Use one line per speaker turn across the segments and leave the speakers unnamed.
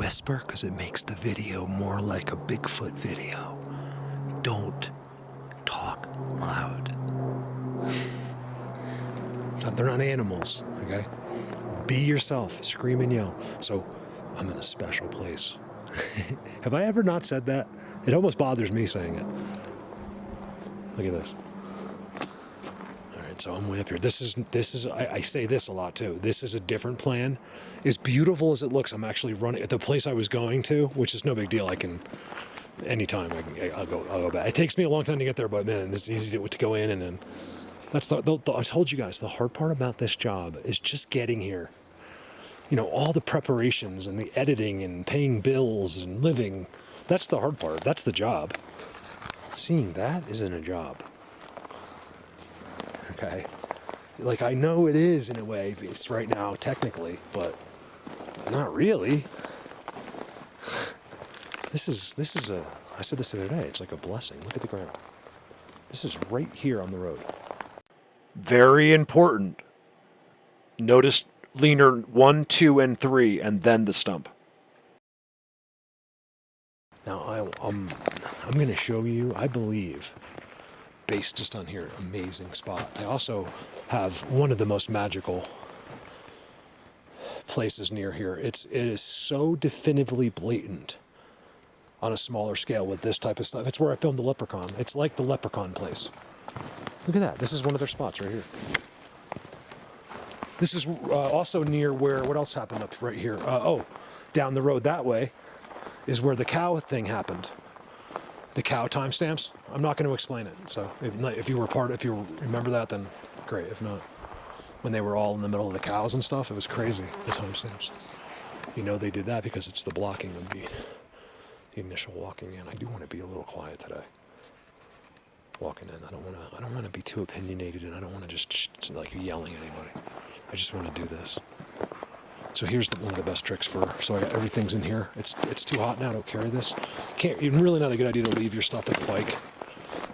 whisper because it makes the video more like a Bigfoot video. Don't talk loud. They're not animals, okay? Be yourself, scream and yell. So, I'm in a special place. Have I ever not said that? It almost bothers me saying it. Look at this. All right, so I'm way up here. This is. I say this a lot too. This is a different plan. As beautiful as it looks, I'm actually running at the place I was going to, which is no big deal. I can, anytime I'll go back. It takes me a long time to get there, but man, it's easy to go in and then. That's I told you guys, the hard part about this job is just getting here. You know, all the preparations and the editing and paying bills and living, that's the hard part. That's the job. Seeing that isn't a job. Okay? Like, I know it is in a way, it's right now, technically, but not really. This is I said this the other day, it's like a blessing. Look at the ground. This is right here on the road. Very important. Notice leaner 1, 2, and 3, and then the stump. Now, I'm going to show you, I believe, based just on here, amazing spot. I also have one of the most magical places near here. It is so definitively blatant on a smaller scale with this type of stuff. It's where I filmed the Leprechaun. It's like the Leprechaun place. Look at that. This is one of their spots right here. This is also near where, what else happened up right here? Down the road that way is where the cow thing happened. The cow timestamps. I'm not going to explain it. So if you remember that, then great. If not, when they were all in the middle of the cows and stuff, it was crazy, the timestamps. You know they did that because it's the blocking of the initial walking in. I do want to be a little quiet today. Walking in, I don't want to be too opinionated, and I don't want to just like yelling at anybody. I just want to do this. So here's one of the best tricks so I got everything's in here. It's too hot now, don't carry this. It's really not a good idea to leave your stuff at the bike,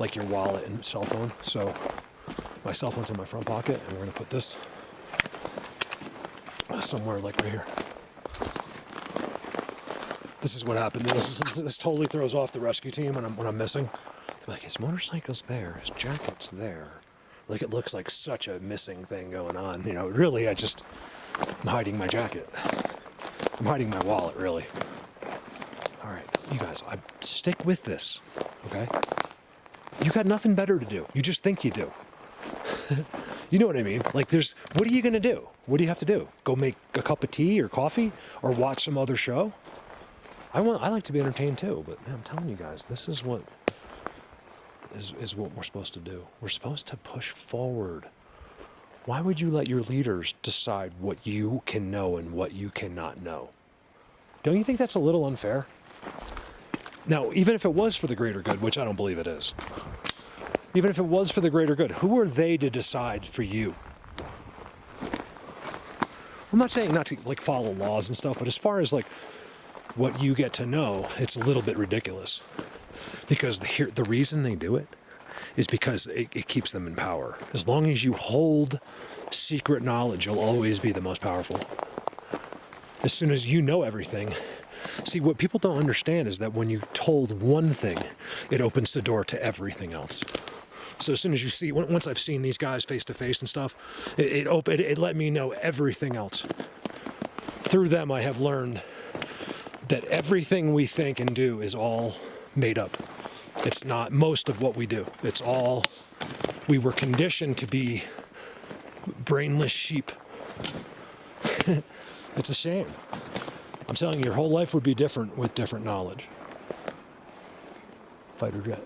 like your wallet and cell phone. So my cell phone's in my front pocket, and we're gonna put this somewhere like right here. This is what happened. This totally throws off the rescue team when I'm missing. Like, his motorcycle's there, his jacket's there. Like, it looks like such a missing thing going on. You know, really, I'm hiding my jacket. I'm hiding my wallet, really. All right, you guys, stick with this, okay? You got nothing better to do. You just think you do. You know what I mean? Like, what are you gonna do? What do you have to do? Go make a cup of tea or coffee or watch some other show? I like to be entertained too, but man, I'm telling you guys, this is what we're supposed to do. We're supposed to push forward. Why would you let your leaders decide what you can know and what you cannot know? Don't you think that's a little unfair? Now, even if it was for the greater good, which I don't believe it is, even if it was for the greater good, who are they to decide for you? I'm not saying not to like follow laws and stuff, but as far as like what you get to know, it's a little bit ridiculous. Because the reason they do it is because it keeps them in power. As long as you hold secret knowledge, you'll always be the most powerful. As soon as you know everything, see, what people don't understand is that when you told one thing, it opens the door to everything else. So as soon as you see, once I've seen these guys face to face and stuff, it let me know everything else. Through them, I have learned that everything we think and do is all made up. It's not most of what we do. It's all, we were conditioned to be brainless sheep. It's a shame. I'm telling you, your whole life would be different with different knowledge. Fighter jet.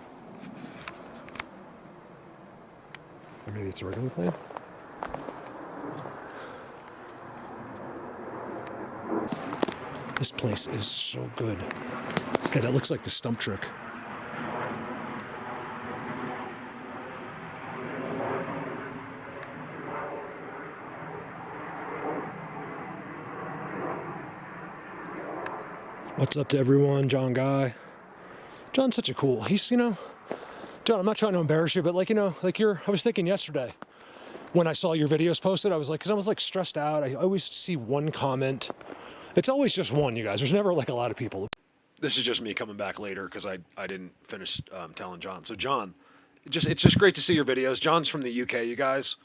Or maybe it's a regular plane? This place is so good. Okay, that looks like the stump trick. What's up to everyone? John Guy. John's such a cool, John, I'm not trying to embarrass you, but I was thinking yesterday when I saw your videos posted, I was like stressed out. I always see one comment It's always just one, you guys. There's never like a lot of people. This is just me coming back later because I didn't finish telling John. So John, it's just great to see your videos. John's from the UK, you guys,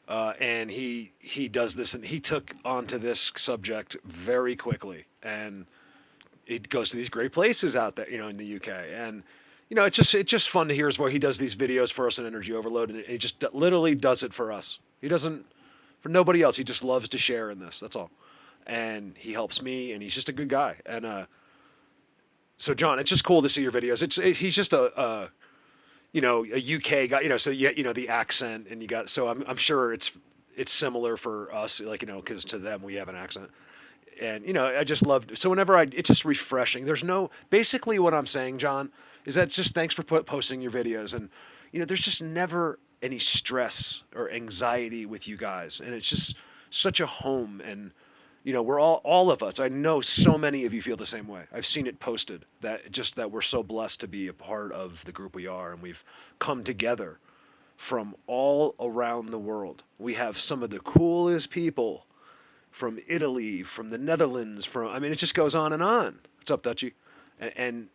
and he does this, and he took onto this subject very quickly, and it goes to these great places out there, in the UK, and it's just fun to hear his voice. He does these videos for us on Energy Overload, and he just literally does it for us. He doesn't for nobody else. He just loves to share in this. That's all, and he helps me, and he's just a good guy, and so John, it's just cool to see your videos. He's just a UK guy, so the accent, and you got, so I'm sure it's similar for us, like, because to them we have an accent, and I just loved. So whenever it's just refreshing. Basically what I'm saying, John, is that just thanks for posting your videos, and there's just never any stress or anxiety with you guys, and it's just such a home, and we're all of us. I know so many of you feel the same way. I've seen it posted that we're so blessed to be a part of the group we are, and we've come together from all around the world. We have some of the coolest people from Italy, from the Netherlands, it just goes on and on. What's up, Dutchie? And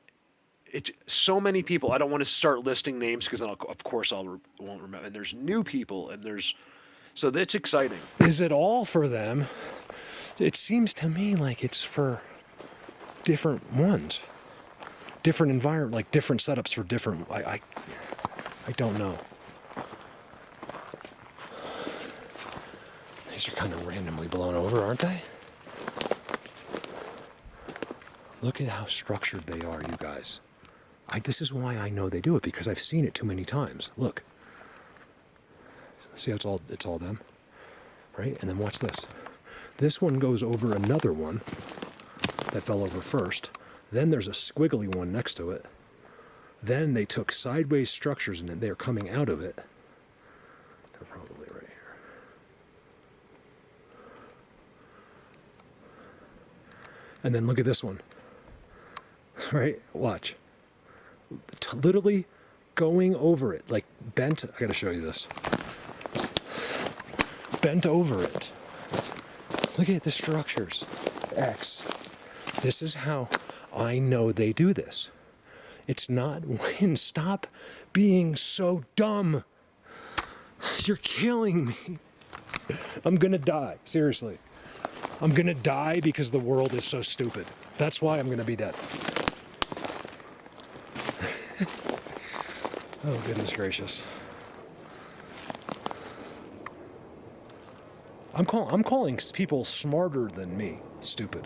it so many people. I don't want to start listing names because then of course I won't remember. And there's new people, and so that's exciting. Is it all for them? It seems to me like it's for different ones, different environment, like different setups for different. I don't know. These are kind of randomly blown over, aren't they? Look at how structured they are, you guys. This is why I know they do it, because I've seen it too many times. Look. See how it's all them, right? And then watch this. This one goes over another one that fell over first. Then there's a squiggly one next to it. Then they took sideways structures and they're coming out of it. They're probably right here. And then look at this one. Right? Watch. Literally going over it, like bent. I gotta show you this. Bent over it. Look at the structures. X. This is how I know they do this. It's not wind. Stop being so dumb. You're killing me. I'm gonna die. Seriously. I'm gonna die because the world is so stupid. That's why I'm gonna be dead. Oh, goodness gracious. I'm calling people smarter than me stupid.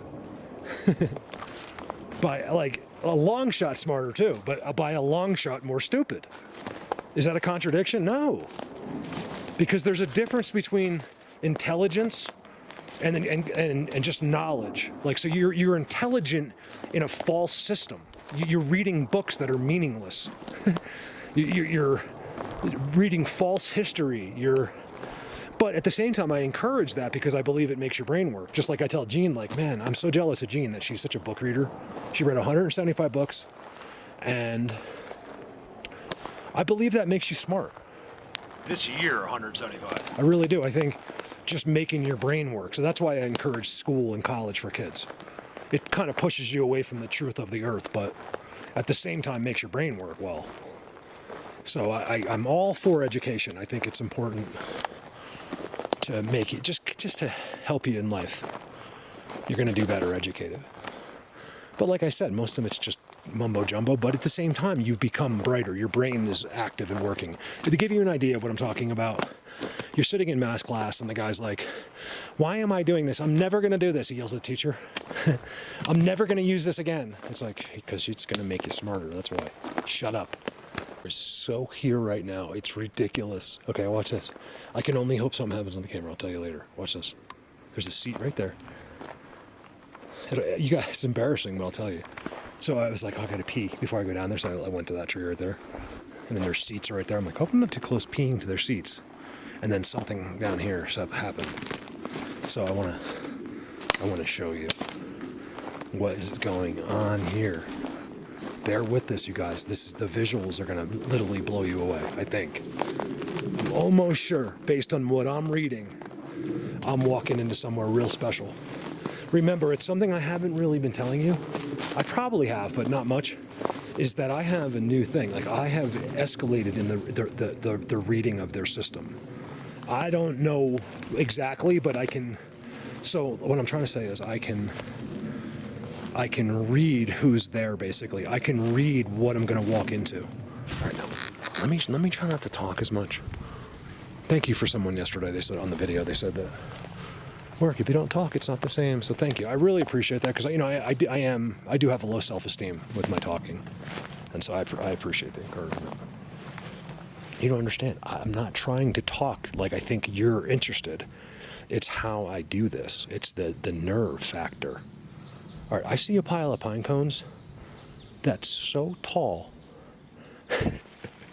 By like a long shot smarter too, but by a long shot more stupid. Is that a contradiction? No. Because there's a difference between intelligence and just knowledge. Like, so you're intelligent in a false system. You're reading books that are meaningless. You're reading false history. But at the same time, I encourage that because I believe it makes your brain work. Just like I tell Jean, like, man, I'm so jealous of Jean that she's such a book reader. She read 175 books, and I believe that makes you smart. This year, 175. I really do. I think just making your brain work. So that's why I encourage school and college for kids. It kind of pushes you away from the truth of the earth, but at the same time makes your brain work well. So I'm all for education. I think it's important to make it, just to help you in life. You're going to do better educated. But like I said, most of it's just mumbo jumbo, but at the same time, you've become brighter. Your brain is active and working. To give you an idea of what I'm talking about, you're sitting in math class and the guy's like, why am I doing this? I'm never going to do this. He yells at the teacher. I'm never going to use this again. It's like, because it's going to make you smarter. That's why. Shut up. We're so here right now. It's ridiculous. Okay, watch this. I can only hope something happens on the camera. I'll tell you later. Watch this. There's a seat right there. You guys, it's embarrassing, but I'll tell you. So I was like, oh, I got to pee before I go down there. So I went to that tree right there. And then their seats are right there. I'm like, hope I'm not too close peeing to their seats. And then something down here happened. So I want to show you what is going on here. Bear with this, you guys. The visuals are going to literally blow you away, I think. I'm almost sure, based on what I'm reading, I'm walking into somewhere real special. Remember, it's something I haven't really been telling you. I probably have, but not much. Is that I have a new thing. Like, I have escalated in the reading of their system. I don't know exactly, but I can. So what I'm trying to say is I can read who's there. Basically, I can read what I'm going to walk into. All right, now let me try not to talk as much. Thank you for someone yesterday. They said on the video. They said that. Work, if you don't talk, it's not the same. So thank you. I really appreciate that because I do have a low self-esteem with my talking, and so I appreciate the encouragement. You don't understand. I'm not trying to talk like I think you're interested. It's how I do this. It's the nerve factor. All right, I see a pile of pine cones that's so tall.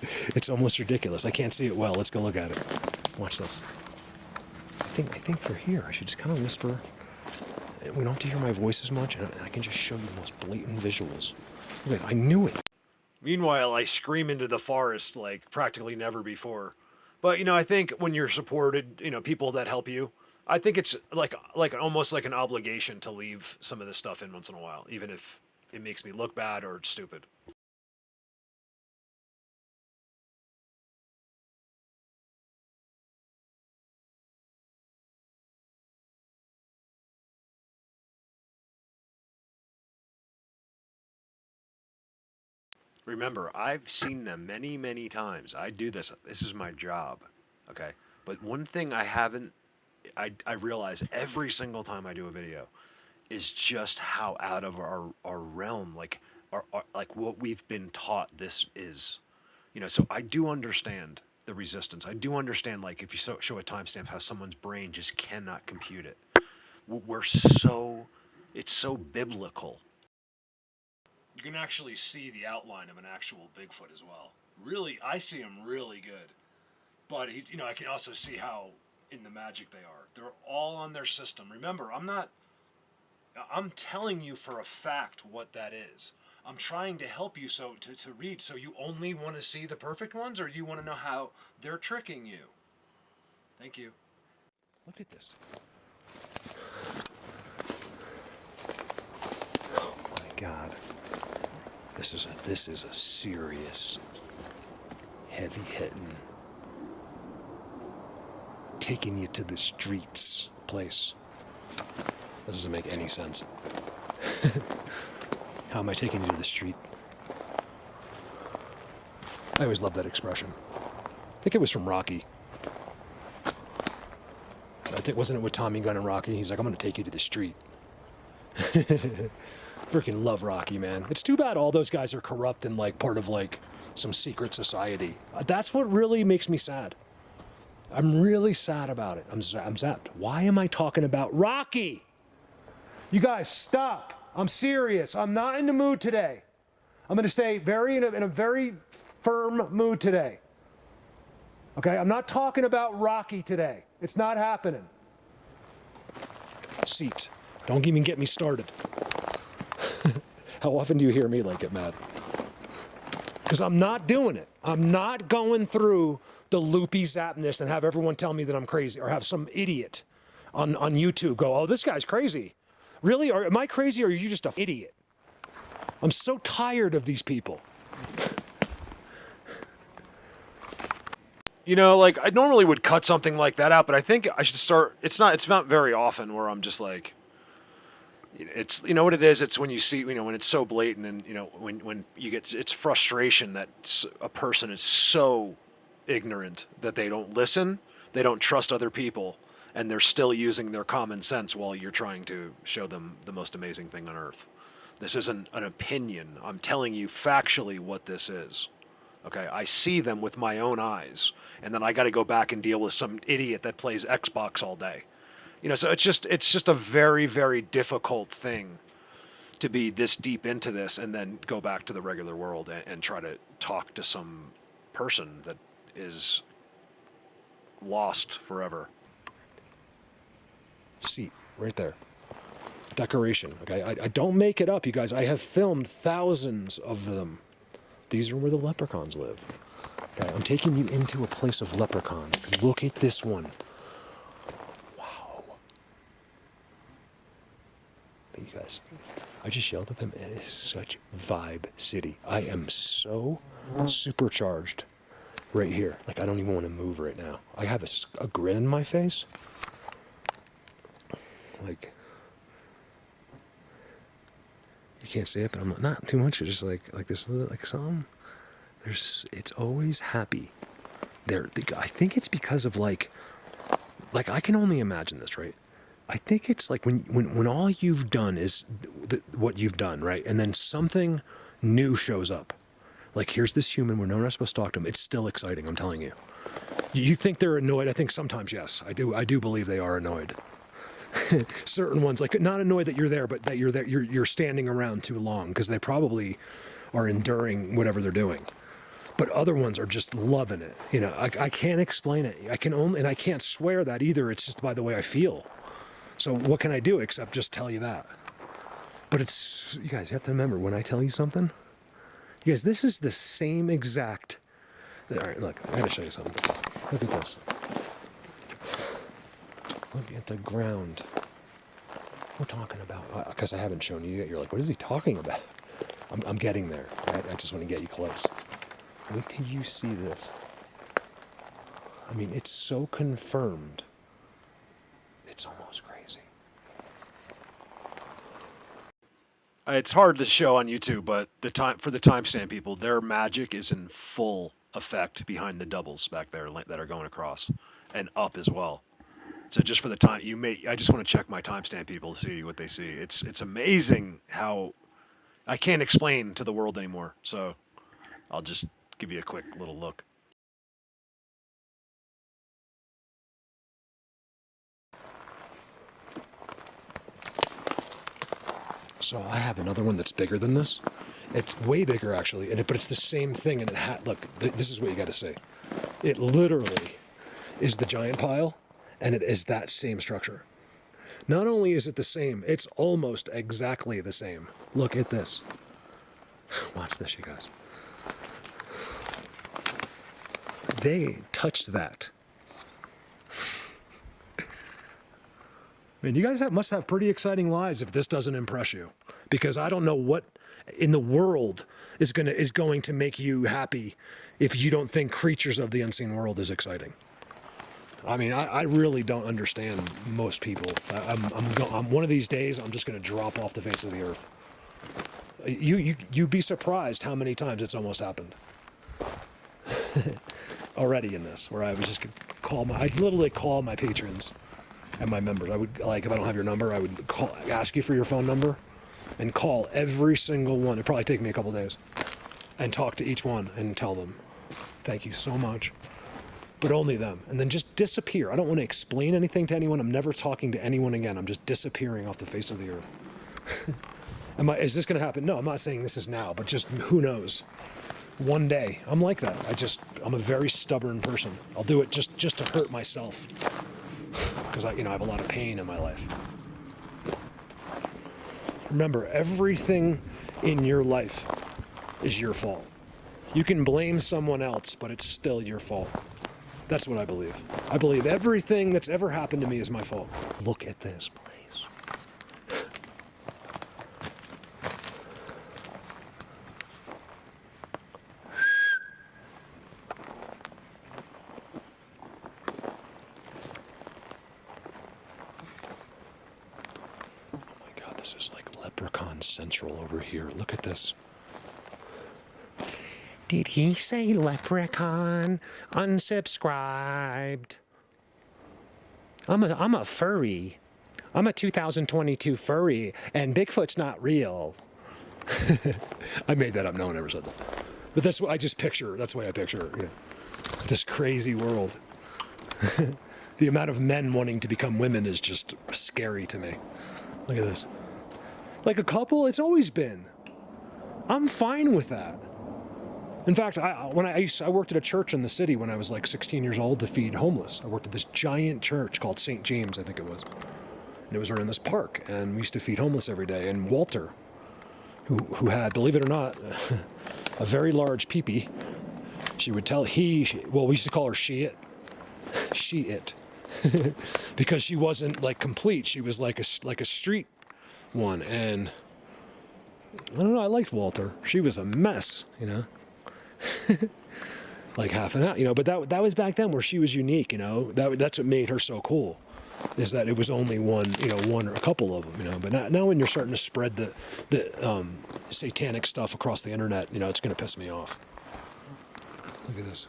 It's almost ridiculous. I can't see it well. Let's go look at it. Watch this. I think for here, I should just kind of whisper. We don't have to hear my voice as much, and I can just show you the most blatant visuals. Okay, I knew it. Meanwhile, I scream into the forest like practically never before. But, I think when you're supported, people that help you, I think it's like almost like an obligation to leave some of this stuff in once in a while, even if it makes me look bad or stupid. Remember, I've seen them many, many times. I do this. This is my job. Okay. But one thing I realize every single time I do a video is just how out of our realm, like like what we've been taught this is. So I do understand the resistance. I do understand, like, if you show a timestamp, how someone's brain just cannot compute it. It's so biblical. You can actually see the outline of an actual Bigfoot as well. Really, I see him really good. But I can also see how in the magic they are. They're all on their system. Remember, I'm telling you for a fact what that is. I'm trying to help you to read. So you only want to see the perfect ones, or do you want to know how they're tricking you? Thank you. Look at this. Oh my God. This is a serious, heavy-hitting, taking you to the streets place. That doesn't make any sense. How am I taking you to the street? I always love that expression. I think it was from Rocky. Wasn't it with Tommy Gunn and Rocky? He's like, I'm going to take you to the street. Freaking love Rocky, man. It's too bad all those guys are corrupt and like part of like some secret society. That's what really makes me sad. I'm really sad about it. I'm zapped. Why am I talking about Rocky? You guys, stop. I'm serious. I'm not in the mood today. I'm going to stay in a very firm mood today. Okay? I'm not talking about Rocky today. It's not happening. Seat. Don't even get me started. How often do you hear me get mad? Because I'm not doing it. I'm not going through the loopy zapness and have everyone tell me that I'm crazy, or have some idiot on YouTube go, oh, this guy's crazy. Really? Or am I crazy, or are you just an idiot? I'm so tired of these people. I normally would cut something like that out, but I think I should start. It's not very often where I'm just like, it's, what it is. It's when you see, when it's so blatant, and, when you get, it's frustration that a person is so ignorant that they don't listen, they don't trust other people, and they're still using their common sense while you're trying to show them the most amazing thing on earth. This isn't an opinion. I'm telling you factually what this is. Okay, I see them with my own eyes, and then I got to go back and deal with some idiot that plays Xbox all day. So it's just a very, very difficult thing to be this deep into this and then go back to the regular world and try to talk to some person that is lost forever. Seat, right there. Decoration, okay? I don't make it up, you guys. I have filmed thousands of them. These are where the leprechauns live. Okay, I'm taking you into a place of leprechauns. Look at this one. Wow. you guys, I just yelled at them. It is such Vibe City. I am so supercharged right here. Like, I don't even want to move right now. I have a grin in my face. Like, you can't see it, but I'm not too much. It's just like this little, like something. It's always happy. I think it's because of like I can only imagine this, right? I think it's like when all you've done is what you've done, right? And then something new shows up. Like, here's this human, we're not supposed to talk to him. It's still exciting, I'm telling you. You think they're annoyed? I think sometimes, yes. I do believe they are annoyed. Certain ones, like, not annoyed that you're there, but that you're standing around too long, because they probably are enduring whatever they're doing. But other ones are just loving it. You know, I can't explain it. And I can't swear that either. It's just by the way I feel. So what can I do except just tell you that? But you guys have to remember, when I tell you something, you guys, this is the same exact. All right, look, I gotta show you something. Look at this. Look at the ground. We're talking about, because I haven't shown you yet. You're like, what is he talking about? I'm getting there. Right? I just want to get you close. Wait till you see this. I mean, it's so confirmed. It's almost crazy. It's hard to show on YouTube, but for the timestamp people, their magic is in full effect behind the doubles back there that are going across and up as well. So just for the time, I just want to check my timestamp people to see what they see. It's amazing how I can't explain to the world anymore. So I'll just give you a quick little look. So I have another one that's bigger than this. It's way bigger, actually, but it's the same thing. And look, this is what you got to see. It literally is the giant pile, and it is that same structure. Not only is it the same, it's almost exactly the same. Look at this. Watch this, you guys. They touched that. Man, you guys must have pretty exciting lives if this doesn't impress you, because I don't know what in the world is going to make you happy if you don't think Creatures of the Unseen World is exciting. I mean, I really don't understand most people. I'm one of these days, I'm just going to drop off the face of the earth. You'd be surprised how many times it's almost happened. Already in this, where I was just I'd literally call my patrons and my members. I would, like, if I don't have your number, I would ask you for your phone number and call every single one. It'd probably take me a couple days, and talk to each one and tell them, thank you so much, but only them. And then just disappear. I don't want to explain anything to anyone. I'm never talking to anyone again. I'm just disappearing off the face of the earth. Is this going to happen? No, I'm not saying this is now, but just who knows? One day. I'm like that. I'm a very stubborn person. I'll do it just to hurt myself, because I have a lot of pain in my life. Remember, everything in your life is your fault. You can blame someone else, but it's still your fault. That's what I believe. I believe everything that's ever happened to me is my fault. Look at this, please. This is like Leprechaun Central over here. Look at this. Did he say leprechaun? Unsubscribed. I'm a furry. I'm a 2022 furry, and Bigfoot's not real. I made that up. No one ever said that. But that's what I just picture. That's the way I picture this crazy world. The amount of men wanting to become women is just scary to me. Look at this. Like a couple, it's always been. I'm fine with that. In fact, I worked at a church in the city when I was like 16 years old to feed homeless. I worked at this giant church called St. James, I think it was. And it was around this park, and we used to feed homeless every day. And Walter, who had, believe it or not, a very large peepee, she would tell, we used to call her she-it. She-it. Because she wasn't like complete. She was like a street one. And I don't know, I liked Walter. She was a mess, you know? Like half an hour, you know, but that was back then where she was unique, you know? That's what made her so cool, is that it was only one, you know, one or a couple of them, you know? But now when you're starting to spread the satanic stuff across the internet, you know, it's going to piss me off. Look at this.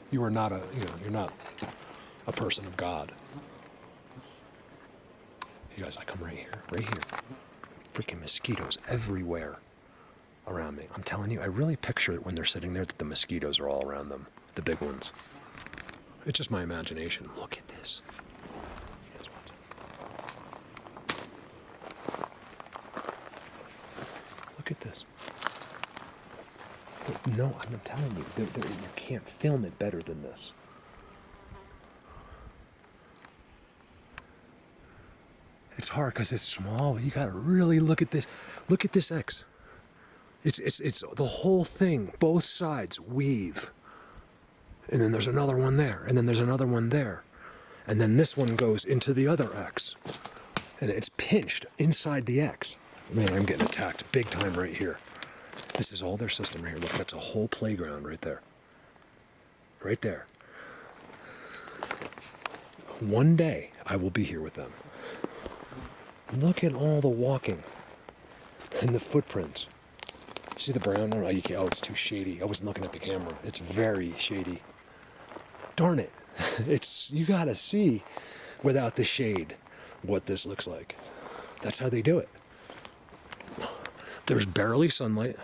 You're not a person of God. You guys, I come right here. Freaking mosquitoes everywhere around me. I'm telling you, I really picture it when they're sitting there that the mosquitoes are all around them, the big ones. It's just my imagination. Look at this. Look at this. No, I'm telling you, you can't film it better than this. It's hard because it's small, but you gotta really look at this. Look at this X. It's the whole thing, both sides weave. And then there's another one there, and then there's another one there. And then this one goes into the other X. And it's pinched inside the X. Man, I'm getting attacked big time right here. This is all their system right here. Look, that's a whole playground right there. Right there. One day, I will be here with them. Look at all the walking and the footprints. See the brown one? Oh, you can't, it's too shady. I wasn't looking at the camera. It's very shady. Darn it. You gotta see without the shade what this looks like. That's how they do it. There's barely sunlight.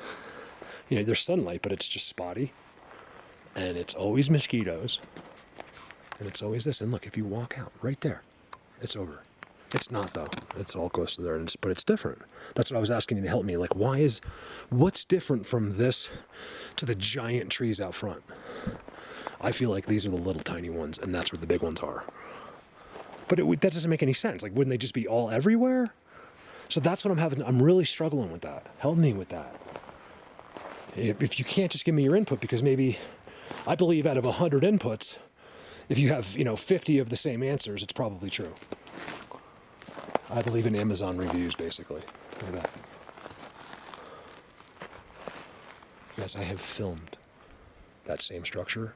You know, there's sunlight, but it's just spotty. And it's always mosquitoes. And it's always this. And look, if you walk out right there, it's over. It's not, though. It's all close to there, but it's different. That's what I was asking you to help me. Like, what's different from this to the giant trees out front? I feel like these are the little tiny ones, and that's where the big ones are. But that doesn't make any sense. Like, wouldn't they just be all everywhere? So that's what I'm really struggling with that. Help me with that. If you can't just give me your input, because maybe I believe out of 100 inputs, if you have, 50 of the same answers, it's probably true. I believe in Amazon reviews, basically. Look at that. Yes, I have filmed that same structure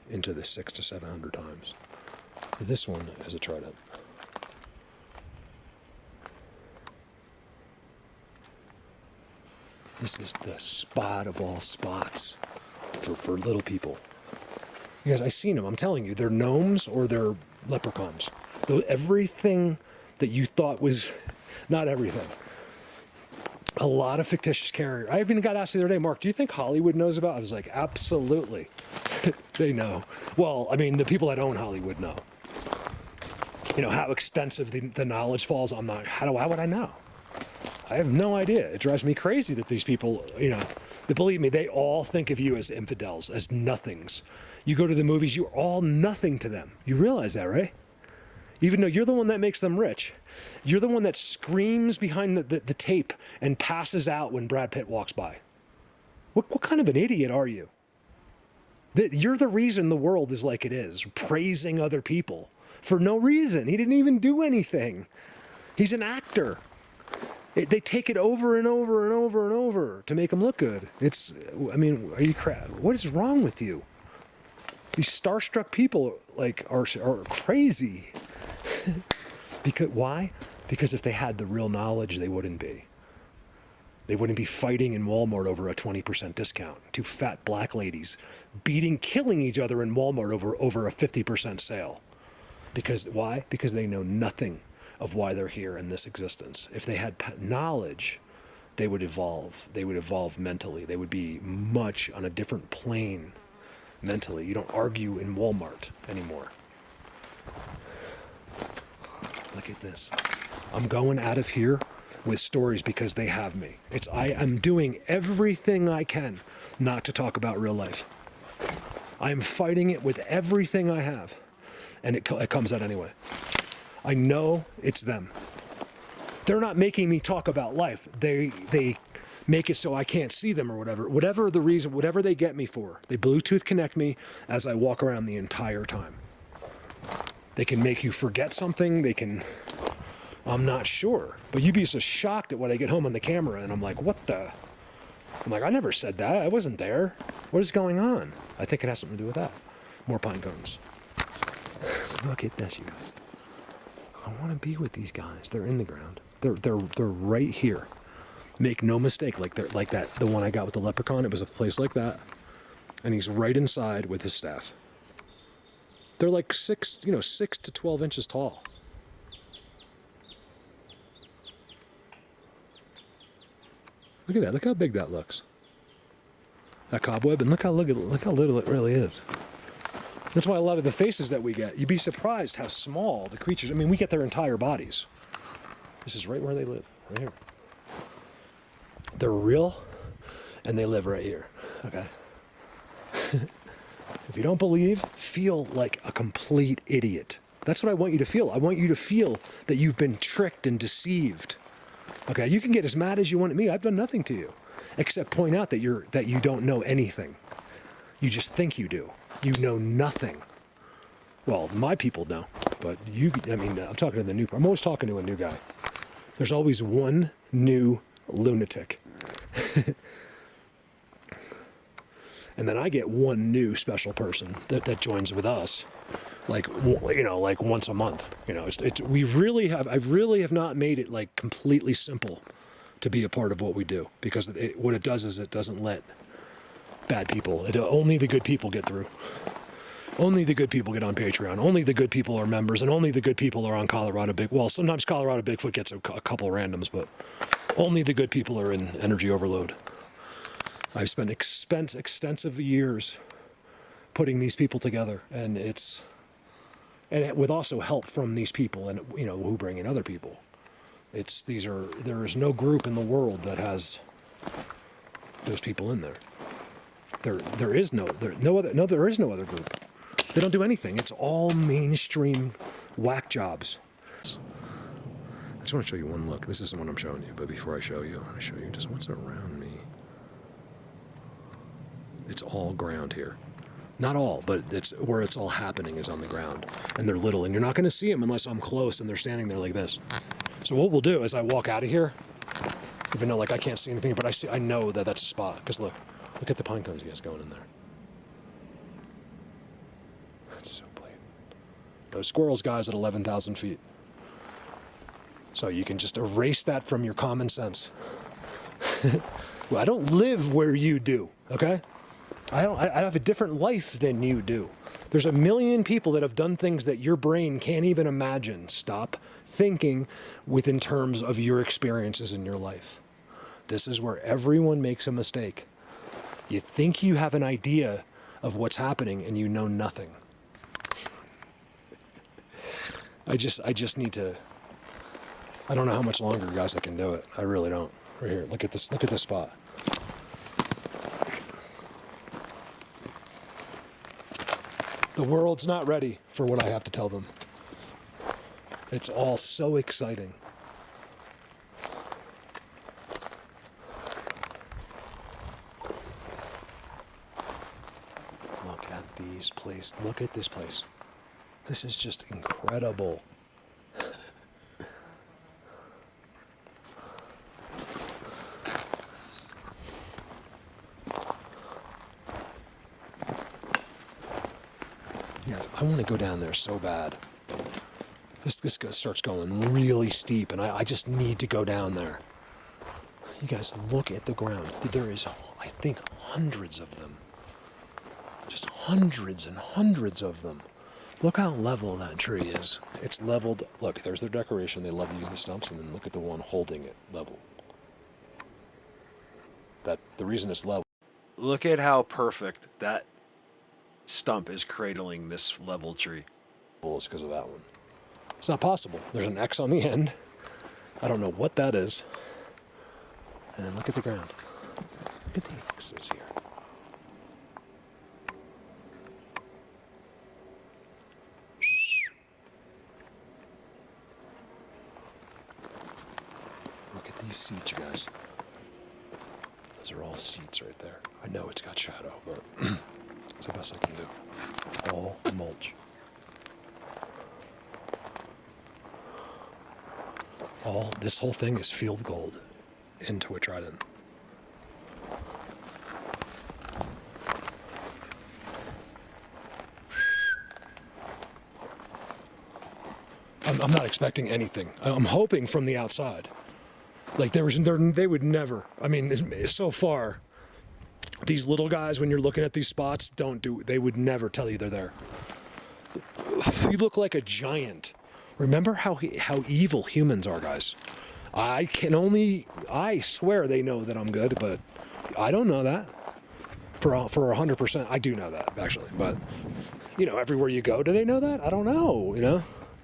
into the 600 to 700 times. This one is a trident. This is the spot of all spots for little people. You guys, I've seen them. I'm telling you, they're gnomes or they're leprechauns. Everything that you thought was not everything. A lot of fictitious characters. I even got asked the other day, Mark, do you think Hollywood knows about it? I was like, absolutely. They know. Well, I mean, the people that own Hollywood know. You know, how extensive the knowledge falls. Why would I know? I have no idea. It drives me crazy that these people, believe me, they all think of you as infidels, as nothings. You go to the movies, you're all nothing to them. You realize that, right? Even though you're the one that makes them rich. You're the one that screams behind the tape and passes out when Brad Pitt walks by. What kind of an idiot are you? You're the reason the world is like it is, praising other people for no reason. He didn't even do anything. He's an actor. They take it over and over and over and over to make him look good. Are you crap? What is wrong with you? These starstruck people are crazy. Why? Because if they had the real knowledge, they wouldn't be. They wouldn't be fighting in Walmart over a 20% discount. Two fat black ladies killing each other in Walmart over a 50% sale. Why? Because they know nothing of why they're here in this existence. If they had knowledge, they would evolve. They would evolve mentally. They would be much on a different plane mentally. You don't argue in Walmart anymore. Look at this. I'm going out of here with stories because they have me. I'm doing everything I can not to talk about real life. I'm fighting it with everything I have. And it comes out anyway. I know it's them. They're not making me talk about life. They make it so I can't see them or whatever. Whatever the reason, whatever they get me for. They Bluetooth connect me as I walk around the entire time. They can make you forget something. They can, I'm not sure. But you'd be so shocked at when I get home on the camera and I'm like, what the? I'm like, I never said that. I wasn't there. What is going on? I think it has something to do with that. More pine cones. Look at this, you guys. I want to be with these guys. They're in the ground. They're right here. Make no mistake, like that. The one I got with the leprechaun, it was a place like that, and he's right inside with his staff. They're like 6 to 12 inches tall. Look at that. Look how big that looks. That cobweb, and look how little it really is. That's why a lot of the faces that we get, you'd be surprised how small the creatures. I mean, we get their entire bodies. This is right where they live, right here. They're real, and they live right here. Okay. If you don't believe, feel like a complete idiot. That's what I want you to feel. I want you to feel that you've been tricked and deceived. Okay, you can get as mad as you want at me. I've done nothing to you, except point out that you don't know anything. You just think you do. You know nothing. Well, my people know, but I'm talking to the new. I'm always talking to a new guy. There's always one new lunatic. And then I get one new special person that joins with us, like once a month. I really have not made it like completely simple to be a part of what we do, because what it does is it doesn't let bad people. Only the good people get through. Only the good people get on Patreon. Only the good people are members, and only the good people are on Colorado Big. Well, sometimes Colorado Bigfoot gets a couple randoms, but only the good people are in Energy Overload. I've spent extensive years putting these people together, and with also help from these people, and who bring in other people. There is no group in the world that has those people in there. There is no other group. They don't do anything. It's all mainstream whack jobs. I just want to show you one look. This is the one I'm showing you, but before I show you, I want to show you just what's around me. It's all ground here. Not all, but it's where it's all happening is on the ground. And they're little, and you're not going to see them unless I'm close and they're standing there like this. So what we'll do is I walk out of here, even though I can't see anything, but I know that that's a spot. Because look at the pine cones he has going in there. That's so blatant. Those squirrels, guys, at 11,000 feet. So you can just erase that from your common sense. Well, I don't live where you do, okay? I have a different life than you do. There's a million people that have done things that your brain can't even imagine. Stop thinking within terms of your experiences in your life. This is where everyone makes a mistake. You think you have an idea of what's happening and you know nothing. I just need to. I don't know how much longer, guys, I can do it. I really don't. Right here, look at this spot. The world's not ready for what I have to tell them. It's all so exciting. Look at these places. Look at this place. This is just incredible. Yes, I want to go down there so bad. This starts going really steep, and I just need to go down there. You guys, look at the ground. There is, I think, hundreds of them. Just hundreds and hundreds of them. Look how level that tree is. It's leveled. Look, there's their decoration. They love to use the stumps, and then look at the one holding it level. The reason it's level. Look at how perfect that stump is cradling this level tree. Well, it's because of that one. It's not possible. There's an X on the end. I don't know what that is. And then look at the ground. Look at the X's here. Look at these seats, you guys. Those are all seats right there. I know it's got shadow, but it's the best I can do. All mulch. This whole thing is field gold into a trident. I'm not expecting anything. I'm hoping from the outside. Like they would never. I mean, so far, these little guys, when you're looking at these spots, they would never tell you they're there. You look like a giant. Remember how evil humans are, guys. I swear they know that I'm good, but I don't know that. For 100%, I do know that, actually. But, everywhere you go, do they know that? I don't know,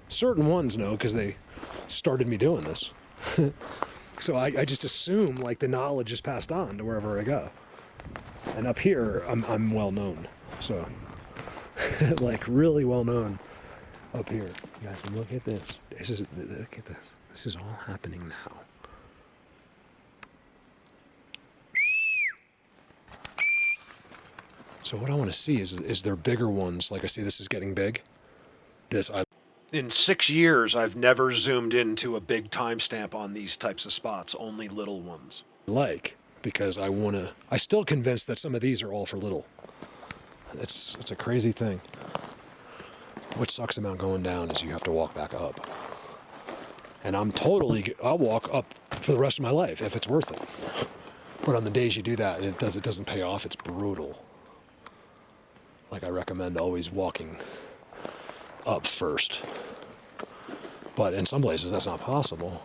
Certain ones know because they started me doing this. So I just assume, like, the knowledge is passed on to wherever I go. And up here, I'm well known. So, like, really well known up here. You guys, look at this. Look at this. This is all happening now. So what I want to see is there bigger ones. Like I see this is getting big. In 6 years, I've never zoomed into a big timestamp on these types of spots, only little ones. Because I'm still convinced that some of these are all for little. It's a crazy thing. What sucks about going down is you have to walk back up. And I'll walk up for the rest of my life if it's worth it. But on the days you do that and it doesn't pay off, it's brutal. Like I recommend always walking up first. But in some places that's not possible.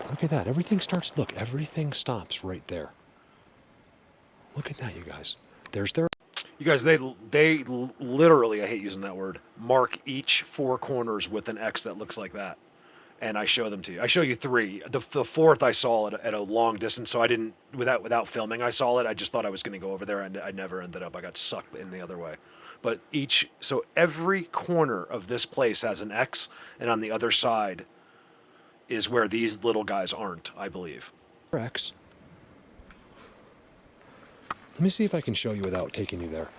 Look at that. Everything stops right there. Look at that, you guys. You guys, they literally, I hate using that word, mark each 4 corners with an X that looks like that. And I show them to you. I show you 3. The fourth I saw at a long distance, so I didn't, without filming, I saw it. I just thought I was going to go over there, and I never ended up. I got sucked in the other way. But so every corner of this place has an X, and on the other side is where these little guys aren't, I believe. X. Let me see if I can show you without taking you there.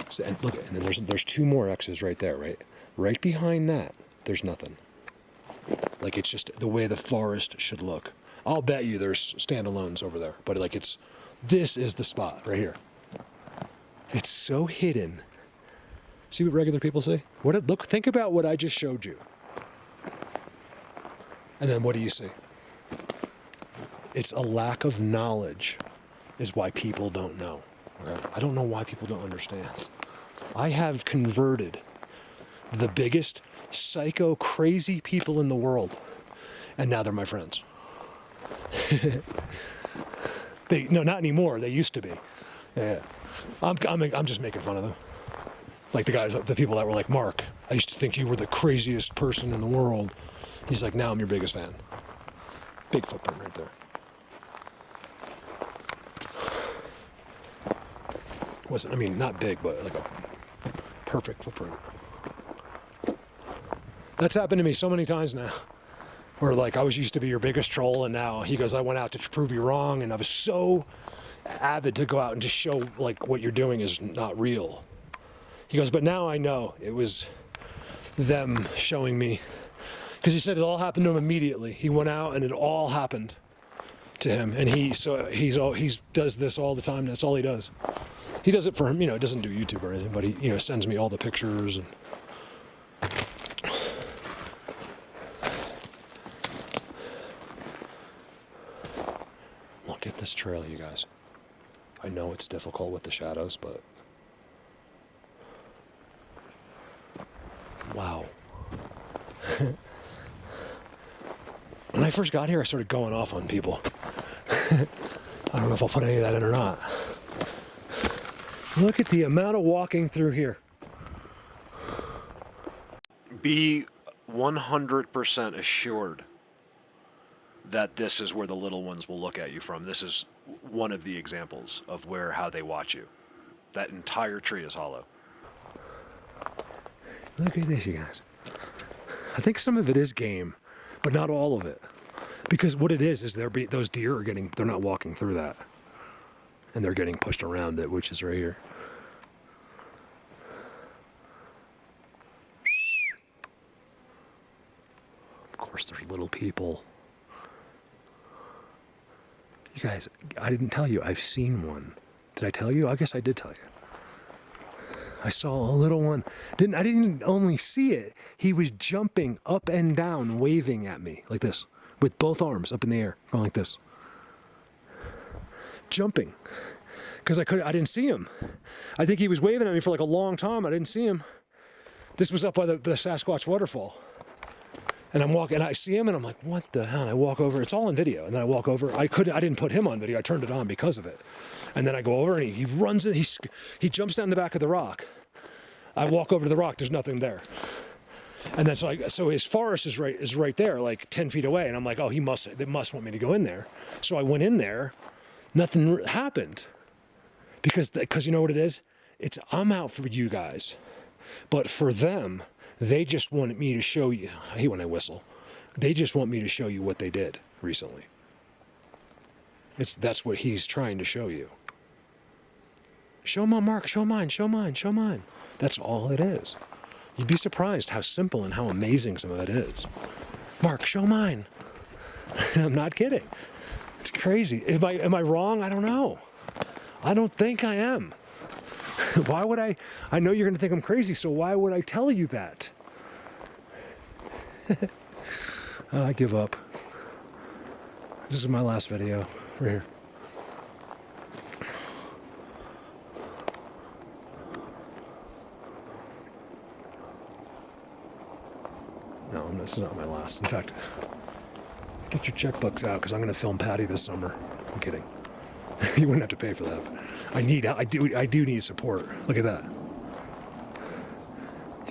So, and look, and then there's 2 more X's right there, right? Right behind that, there's nothing. Like it's just the way the forest should look. I'll bet you there's standalones over there, but this is the spot right here. It's so hidden. See what regular people say? Think about what I just showed you. And then what do you see? It's a lack of knowledge is why people don't know. Okay? I don't know why people don't understand. I have converted the biggest psycho crazy people in the world, and now they're my friends. No, not anymore. They used to be. Yeah. I'm just making fun of them. Like the people that were like, Mark, I used to think you were the craziest person in the world. He's like, now I'm your biggest fan. Big footprint right there. Not big, but like a perfect footprint. That's happened to me so many times now. Where like I used to be your biggest troll, and now he goes, I went out to prove you wrong, and I was so avid to go out and just show like what you're doing is not real. He goes, but now I know it was them showing me, because he said it all happened to him immediately. He went out and it all happened to him, and he does this all the time. That's all he does. He does it for him, doesn't do YouTube or anything, but he sends me all the pictures and. Look at this trail, you guys. I know it's difficult with the shadows, but wow. When I first got here, I started going off on people. I don't know if I'll put any of that in or not. Look at the amount of walking through here. Be 100% assured that this is where the little ones will look at you from. This is one of the examples of how they watch you. That entire tree is hollow. Look at this, you guys. I think some of it is game, but not all of it. Because what it is those deer they're not walking through that. And they're getting pushed around it, which is right here. Of course, there's little people. You guys, I didn't tell you, I've seen one. Did I tell you? I guess I did tell you. I saw a little one. I didn't only see it. He was jumping up and down, waving at me like this, with both arms up in the air, going like this. Jumping. Because I didn't see him. I think he was waving at me for like a long time. I didn't see him. This was up by the Sasquatch waterfall. And I'm walking, and I see him, and I'm like, what the hell? And I walk over. It's all in video. And then I walk over. I didn't put him on video. I turned it on because of it. And then I go over, and he runs in. He jumps down the back of the rock. I walk over to the rock. There's nothing there. And then so his forest is right there, like 10 feet away. And I'm like, oh, they must want me to go in there. So I went in there. Nothing happened. Because you know what it is? I'm out for you guys. But for them, they just wanted me to show you. I hate when I whistle. They just want me to show you what they did recently. That's what he's trying to show you. Show my Mark, show mine, show mine, show mine. That's all it is. You'd be surprised how simple and how amazing some of it is. Mark, show mine. I'm not kidding. It's crazy. Am I wrong? I don't know. I don't think I am. Why would I know you're going to think I'm crazy, so why would I tell you that? I give up. This is my last video. Right here. No, this is not my last. In fact, get your checkbooks out because I'm going to film Patty this summer. I'm kidding. You wouldn't have to pay for that. But I do need support. Look at that.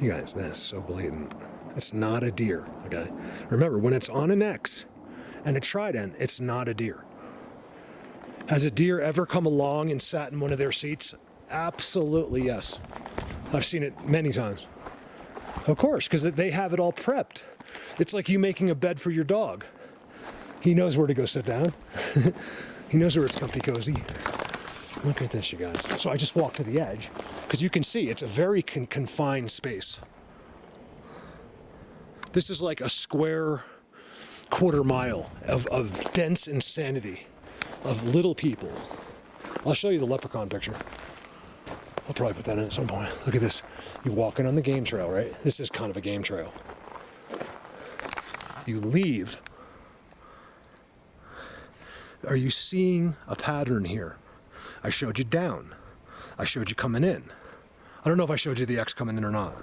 You guys, that's so blatant. It's not a deer, okay? Remember, when it's on an X and a trident, it's not a deer. Has a deer ever come along and sat in one of their seats? Absolutely, yes. I've seen it many times. Of course, because they have it all prepped. It's like you making a bed for your dog. He knows where to go sit down. He knows where it's comfy cozy. Look at this, you guys. So I just walked to the edge, because you can see it's a very confined space. This is like a square quarter mile of dense insanity, of little people. I'll show you the leprechaun picture. I'll probably put that in at some point. Look at this. You're walking on the game trail, right? This is kind of a game trail. You leave. Are you seeing a pattern here? I showed you down. I showed you coming in. I don't know if I showed you the X coming in or not.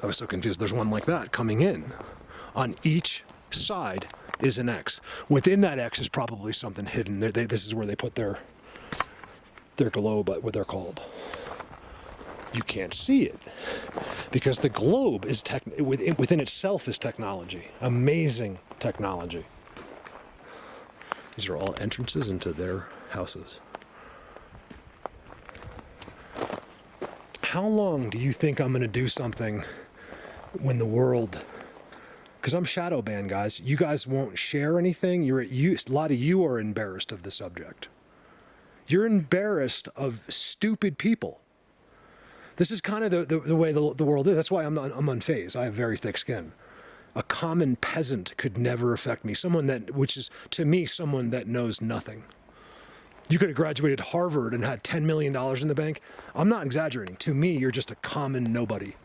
I was so confused. There's one like that coming in. On each side is an X. Within that X is probably something hidden. This is where they put their globe, what they're called. You can't see it because the globe is within itself is technology. Amazing technology. These are all entrances into their houses. How long do you think I'm going to do something when the world... Because I'm shadow banned, guys. You guys won't share anything. A lot of you are embarrassed of the subject. You're embarrassed of stupid people. This is kind of the way the world is. That's why I'm unfazed. I have very thick skin. A common peasant could never affect me. Which is, to me, someone that knows nothing. You could have graduated Harvard and had $10 million in the bank. I'm not exaggerating. To me, you're just a common nobody.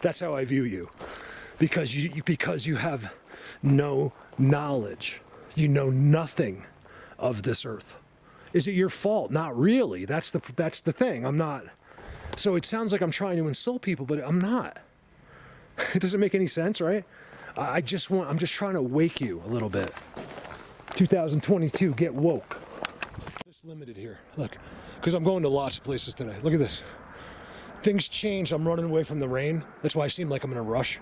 That's how I view you. Because you have no knowledge. You know nothing of this earth. Is it your fault? Not really. That's the thing. I'm not. So it sounds like I'm trying to insult people, but I'm not. It doesn't make any sense, right? I'm just trying to wake you a little bit. 2022, get woke. This limited here, look, because I'm going to lots of places today. Look at this. Things change. I'm running away from the rain. That's why I seem like I'm in a rush.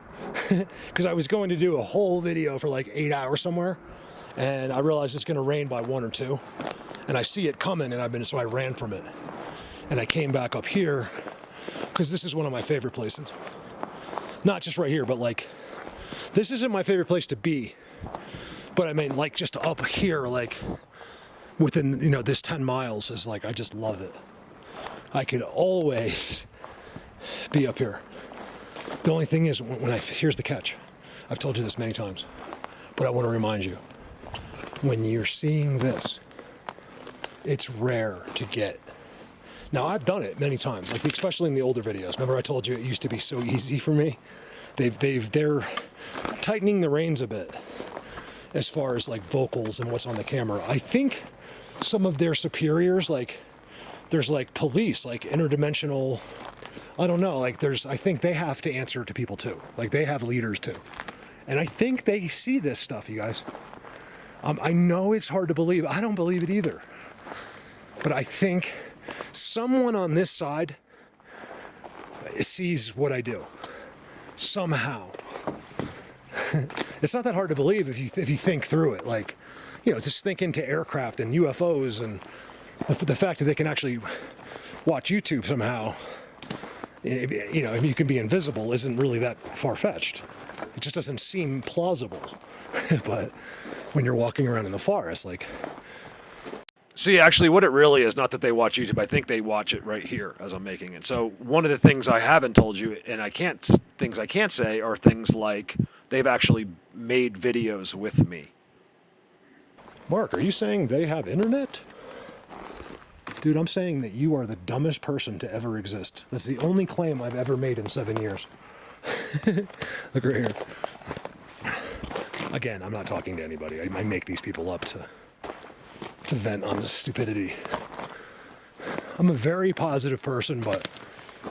Because I was going to do a whole video for like 8 hours somewhere, and I realized it's going to rain by 1 or 2, and I see it coming, and so I ran from it, and I came back up here because this is one of my favorite places. Not just right here, but like, this isn't my favorite place to be, but I mean, like, just up here, like, within, this 10 miles is like, I just love it. I could always be up here. The only thing is, here's the catch. I've told you this many times, but I want to remind you, when you're seeing this, it's rare to get. Now, I've done it many times, like especially in the older videos. Remember I told you it used to be so easy for me? They're tightening the reins a bit as far as like vocals and what's on the camera. I think some of their superiors, like there's like police, like interdimensional, I don't know, like I think they have to answer to people too. Like they have leaders too. And I think they see this stuff, you guys. I know it's hard to believe. I don't believe it either. But I think someone on this side sees what I do. Somehow. It's not that hard to believe if you think through it. Like, you know, just think into aircraft and UFOs and the fact that they can actually watch YouTube somehow. You know, you can be invisible isn't really that far-fetched. It just doesn't seem plausible. But when you're walking around in the forest, like... See, actually, what it really is, not that they watch YouTube, I think they watch it right here as I'm making it. So one of the things I haven't told you, and things I can't say, are things like they've actually made videos with me. Mark, are you saying they have internet? Dude, I'm saying that you are the dumbest person to ever exist. That's the only claim I've ever made in 7 years. Look right here. Again, I'm not talking to anybody. I make these people up to vent on this stupidity. I'm a very positive person, but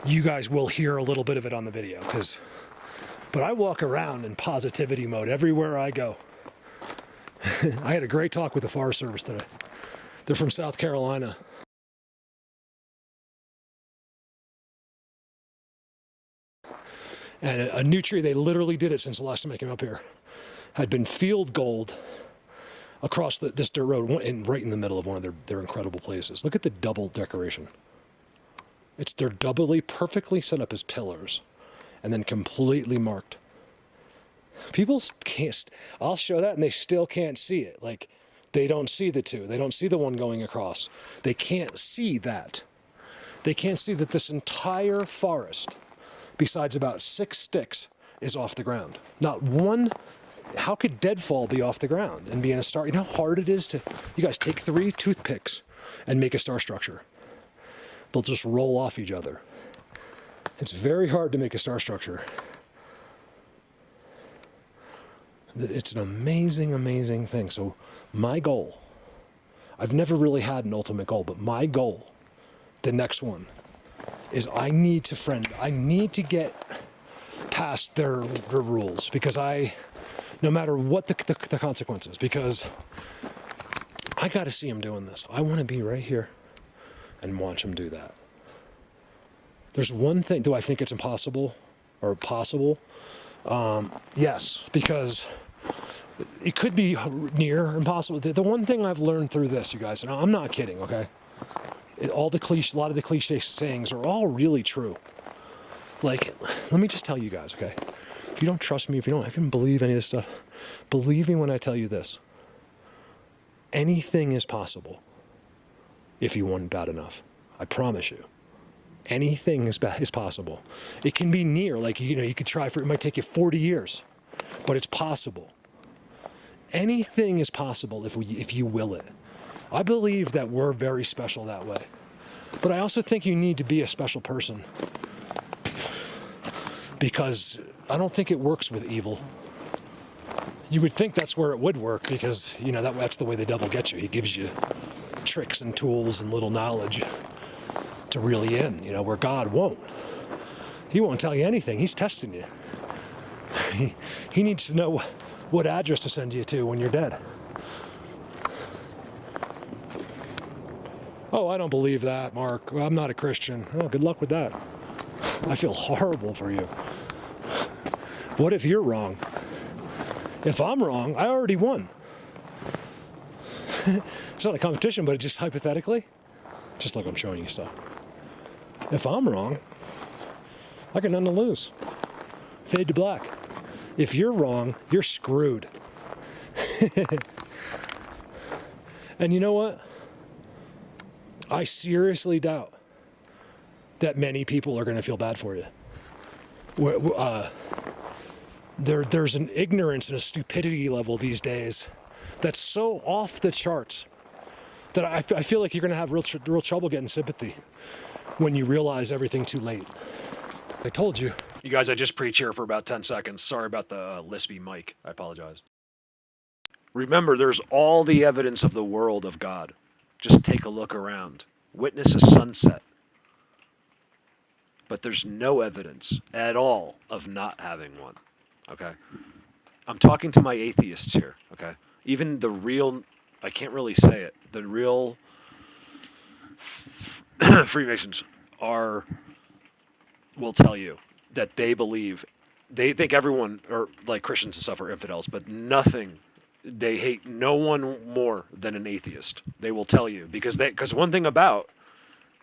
you guys will hear a little bit of it on the video. But I walk around in positivity mode everywhere I go. I had a great talk with the Forest Service today. They're from South Carolina. And a new tree, they literally did it since the last time I came up here, had been field gold across this dirt road, and right in the middle of one of their incredible places. Look at the double decoration. They're doubly perfectly set up as pillars and then completely marked. People can't, I'll show that and they still can't see it. Like, they don't see the two. They don't see the one going across. They can't see that. They can't see that this entire forest, besides about 6 sticks, is off the ground. Not one. How could deadfall be off the ground and be in a star? You know how hard it is to, you guys take 3 toothpicks and make a star structure. They'll just roll off each other. It's very hard to make a star structure. It's an amazing, amazing thing. So my goal, I've never really had an ultimate goal, but my goal, the next one, is I need to get past their rules, because no matter what the consequences, because I got to see him doing this. I want to be right here and watch him do that. There's one thing. Do I think it's impossible or possible? Yes, because it could be near impossible. The one thing I've learned through this, you guys, and I'm not kidding, okay? A lot of the cliche sayings are all really true. Like, let me just tell you guys, okay? If you don't trust me, if you don't believe any of this stuff, believe me when I tell you this. Anything is possible if you want bad enough. I promise you. Anything is possible. It can be near, like, you know, you could try it might take you 40 years, but it's possible. Anything is possible if you will it. I believe that we're very special that way. But I also think you need to be a special person, because I don't think it works with evil. You would think that's where it would work, because, you know, that's the way the devil gets you. He gives you tricks and tools and little knowledge to reel you in, you know, where God won't. He won't tell you anything. He's testing you. He needs to know what address to send you to when you're dead. Oh, I don't believe that, Mark. Well, I'm not a Christian. Oh, good luck with that. I feel horrible for you. What if you're wrong? If I'm wrong, I already won. It's not a competition, but it's just hypothetically. Just like I'm showing you stuff. If I'm wrong, I got nothing to lose. Fade to black. If you're wrong, you're screwed. And you know what? I seriously doubt that many people are going to feel bad for you. there's an ignorance and a stupidity level these days that's so off the charts that I feel like you're going to have real trouble getting sympathy when you realize everything too late. I told you. You guys, I just preach here for about 10 seconds. Sorry about the lispy mic. I apologize. Remember, there's all the evidence of the world of God. Just take a look around. Witness a sunset. But there's no evidence at all of not having one. Okay? I'm talking to my atheists here. Okay? Even the real, I can't really say it, the real Freemasons will tell you that they believe, they think everyone, or like Christians and stuff, are infidels, but nothing, they hate no one more than an atheist. They will tell you, because one thing about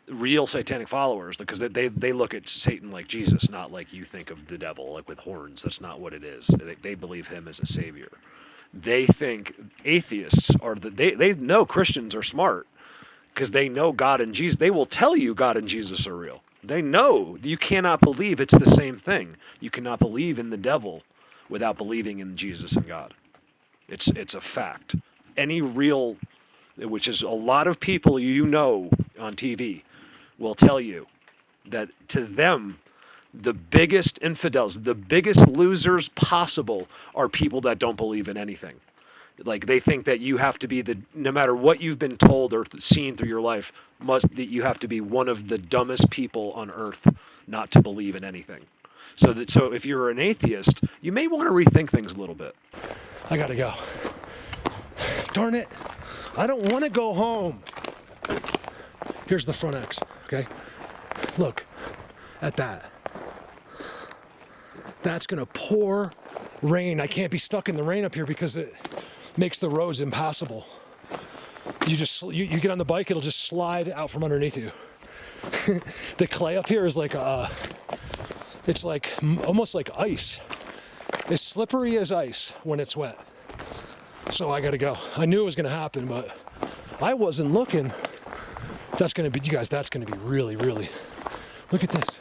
real satanic followers, because they look at Satan like Jesus, not like you think of the devil, like with horns. That's not what it is. They believe him as a savior. They think atheists they know Christians are smart because they know God and Jesus. They will tell you God and Jesus are real. They know you cannot believe it's the same thing. You cannot believe in the devil without believing in Jesus and God. It's a fact. Any real, which is a lot of people you know on TV, will tell you that to them, the biggest infidels, the biggest losers possible are people that don't believe in anything. Like they think that you have to be no matter what you've been told or seen through your life, that you have to be one of the dumbest people on earth not to believe in anything. So if you're an atheist, you may want to rethink things a little bit. I gotta go. Darn it. I don't want to go home. Here's the front X, okay? Look at that. That's gonna pour rain. I can't be stuck in the rain up here because it makes the roads impassable. You get on the bike, it'll just slide out from underneath you. The clay up here is like it's like almost like ice. It's slippery as ice when it's wet. So I gotta go. I knew it was gonna happen, but I wasn't looking. That's gonna be, you guys, that's gonna be really, really, look at this.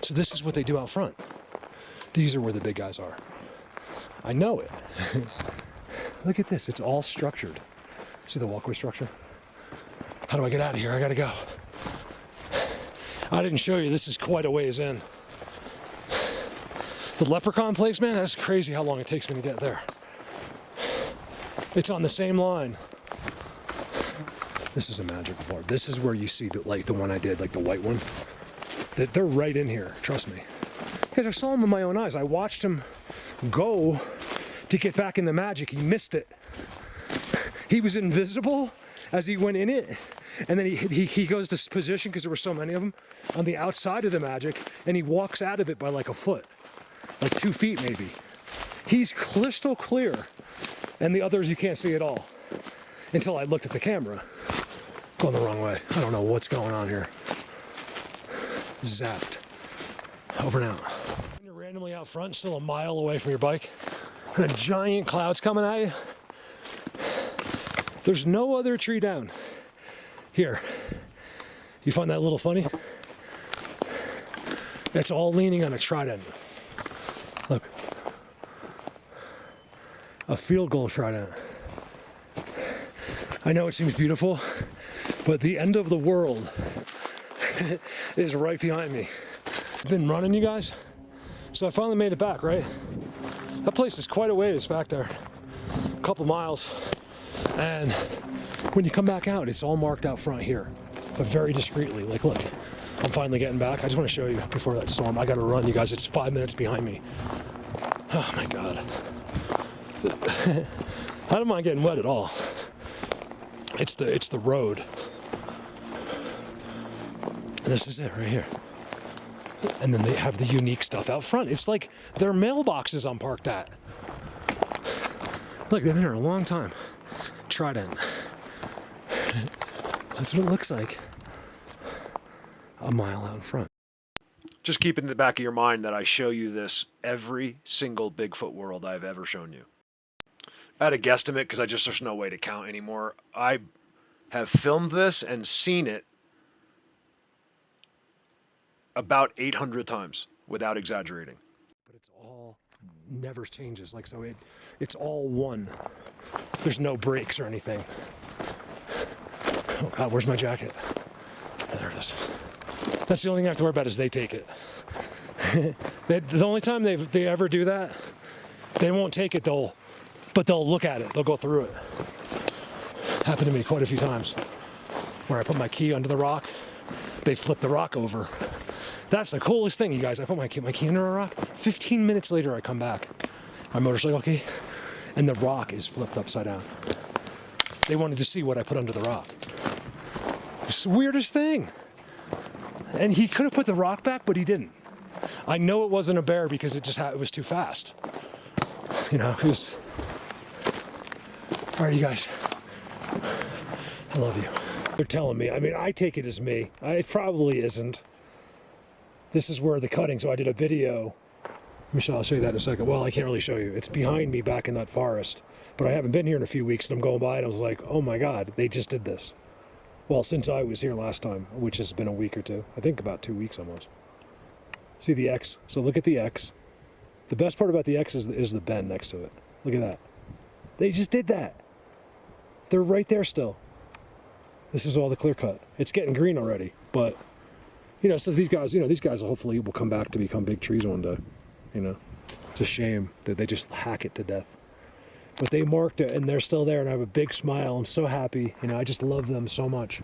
So this is what they do out front. These are where the big guys are. I know it. Look at this, it's all structured. See the walkway structure? How do I get out of here? I gotta go. I didn't show you, this is quite a ways in. The Leprechaun place, man, that's crazy how long it takes me to get there. It's on the same line. This is a magical part. This is where you see the one I did, like the white one. They're right in here, trust me. Because I saw him with my own eyes. I watched him go to get back in the magic. He missed it. He was invisible as he went in it. And then he goes to position, because there were so many of them, on the outside of the magic, and he walks out of it by like a foot, like 2 feet maybe. He's crystal clear, and the others you can't see at all. Until I looked at the camera. Going the wrong way. I don't know what's going on here. Zapped. Over and out. You're randomly out front, still a mile away from your bike, and a giant cloud's coming at you. There's no other tree down. Here. You find that a little funny? It's all leaning on a trident. Look. A field goal trident. I know it seems beautiful, but the end of the world is right behind me. I've been running, you guys, so I finally made it back, right? That place is quite a ways back there, a couple miles, and when you come back out, it's all marked out front here, but very discreetly. Like, look, I'm finally getting back. I just want to show you before that storm. I gotta run, you guys. It's 5 minutes behind me. Oh my God. I don't mind getting wet at all. It's the road. And this is it right here. And then they have the unique stuff out front. It's like their mailboxes I'm parked at. Look, they've been here a long time. Trident. That's what it looks like. A mile out in front. Just keep in the back of your mind that I show you this every single Bigfoot world I've ever shown you. I had a guesstimate because there's no way to count anymore. I have filmed this and seen it about 800 times without exaggerating. But it's all never changes. Like, so it's all one. There's no breaks or anything. Oh God, where's my jacket? Oh, there it is. That's the only thing I have to worry about is they take it. The only time they ever do that, they won't take it, but they'll look at it. They'll go through it. Happened to me quite a few times where I put my key under the rock. They flip the rock over. That's the coolest thing, you guys. I put my key under a rock. 15 minutes later, I come back. My motorcycle key, and the rock is flipped upside down. They wanted to see what I put under the rock. It's the weirdest thing. And he could have put the rock back, but he didn't. I know it wasn't a bear because it was too fast. You know, it was... All right, you guys. I love you. They're telling me. I mean, I take it as me. It probably isn't. This is where the cutting, so I did a video. Michelle, I'll show you that in a second. Well, I can't really show you. It's behind me back in that forest. But I haven't been here in a few weeks, and I'm going by, and I was like, oh my God, they just did this. Well, since I was here last time, which has been a week or two. I think about 2 weeks almost. See the X? So look at the X. The best part about the X is the bend next to it. Look at that. They just did that. They're right there still. This is all the clear cut. It's getting green already, but you know, so these guys will hopefully will come back to become big trees one day. You know, it's a shame that they just hack it to death. But they marked it and they're still there, and I have a big smile. I'm so happy. You know, I just love them so much.